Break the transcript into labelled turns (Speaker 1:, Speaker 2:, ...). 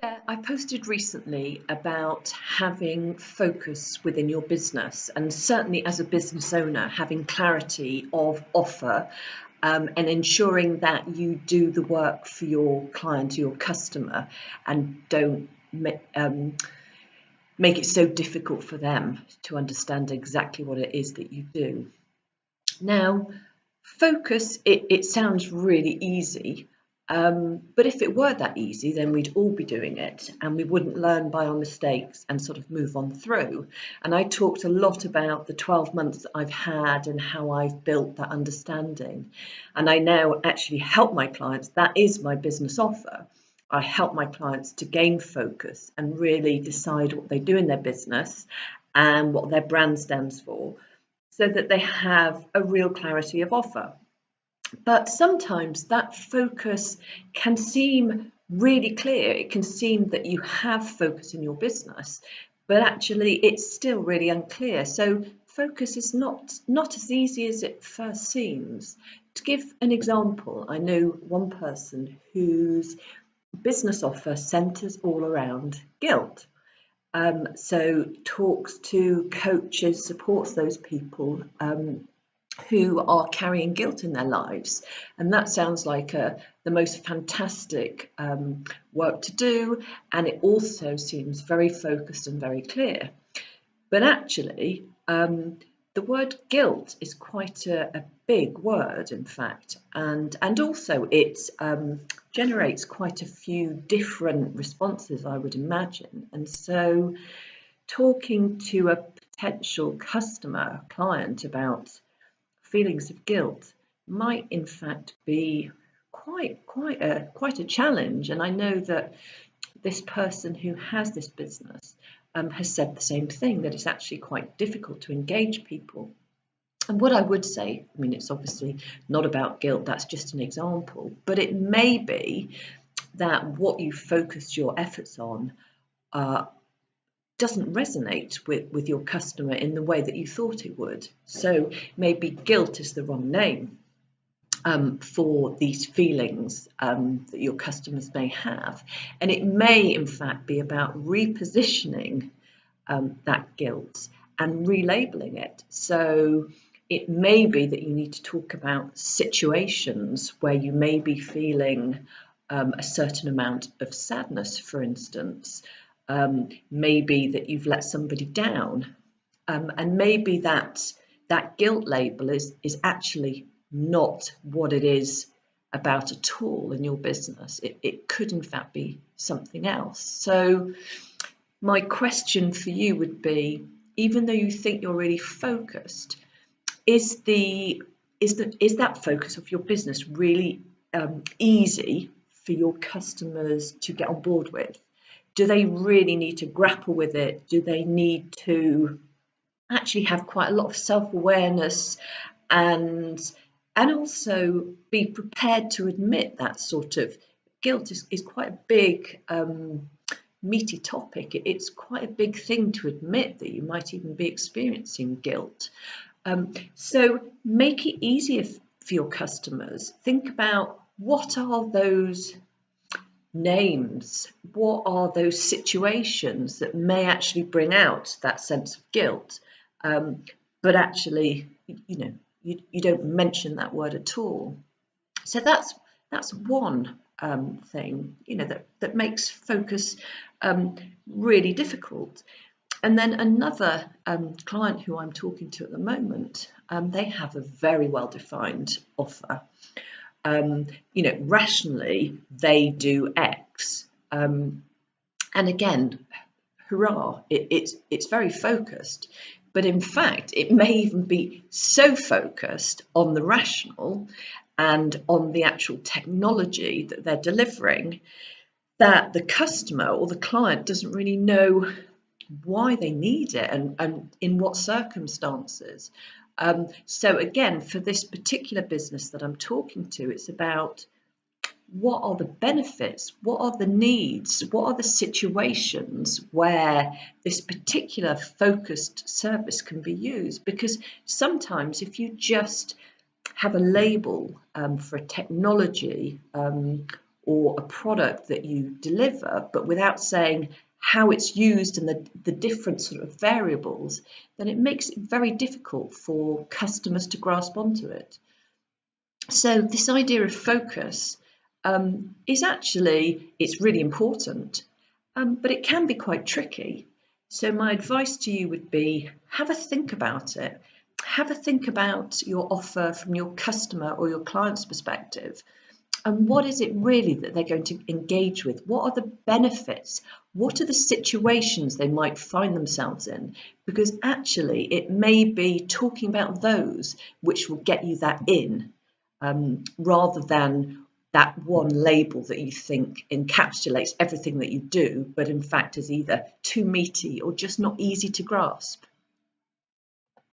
Speaker 1: I posted recently about having focus within your business, and certainly as a business owner, having clarity of offer, and ensuring that you do the work for your client, your customer, and don't make it so difficult for them to understand exactly what it is that you do. Now, focus, it sounds really easy, but if it were that easy, then we'd all be doing it and we wouldn't learn by our mistakes and sort of move on through. And I talked a lot about the 12 months that I've had and how I've built that understanding. And I now actually help my clients. That is my business offer. I help my clients to gain focus and really decide what they do in their business and what their brand stands for, so that they have a real clarity of offer. But sometimes that focus can seem really clear. It can seem that you have focus in your business, but actually it's still really unclear. So focus is not as easy as it first seems. To give an example, I know one person whose business offer centres all around guilt. So talks to coaches, supports those people who are carrying guilt in their lives. And that sounds like the most fantastic work to do. And it also seems very focused and very clear. But actually, the word guilt is quite a big word, in fact, and also it generates quite a few different responses, I would imagine. And so talking to a potential customer, client about feelings of guilt might in fact be quite a challenge. And I know that this person who has this business has said the same thing, that it's actually quite difficult to engage people. And what I would say, I mean, it's obviously not about guilt, that's just an example, but it may be that what you focused your efforts on doesn't resonate with your customer in the way that you thought it would. So maybe guilt is the wrong name for these feelings that your customers may have. And it may, in fact, be about repositioning that guilt and relabeling it. So it may be that you need to talk about situations where you may be feeling a certain amount of sadness, for instance. Maybe that you've let somebody down. And maybe that guilt label is actually not what it is about at all in your business. It could in fact be something else. So my question for you would be, even though you think you're really focused, is that focus of your business really easy for your customers to get on board with? Do they really need to grapple with it? Do they need to actually have quite a lot of self-awareness and also be prepared to admit that sort of guilt is quite a big meaty topic. It's quite a big thing to admit that you might even be experiencing guilt. So make it easier for your customers. Think about, what are those names? What are those situations that may actually bring out that sense of guilt? But actually, you don't mention that word at all. So that's one thing, that makes focus really difficult. And then another client who I'm talking to at the moment, they have a very well-defined offer. Rationally, they do X. And again, hurrah, it's very focused. But in fact, it may even be so focused on the rational and on the actual technology that they're delivering that the customer or the client doesn't really know why they need it and in what circumstances. So again, for this particular business that I'm talking to, it's about, what are the benefits, what are the needs, what are the situations where this particular focused service can be used? Because sometimes if you just have a label for a technology or a product that you deliver, but without saying how it's used and the different sort of variables, then it makes it very difficult for customers to grasp onto it. So this idea of focus is actually, it's really important, but it can be quite tricky. So my advice to you would be, have a think about it. Have a think about your offer from your customer or your client's perspective. And what is it really that they're going to engage with? What are the benefits? What are the situations they might find themselves in? Because actually, it may be talking about those which will get you that in, rather than that one label that you think encapsulates everything that you do, but in fact is either too meaty or just not easy to grasp.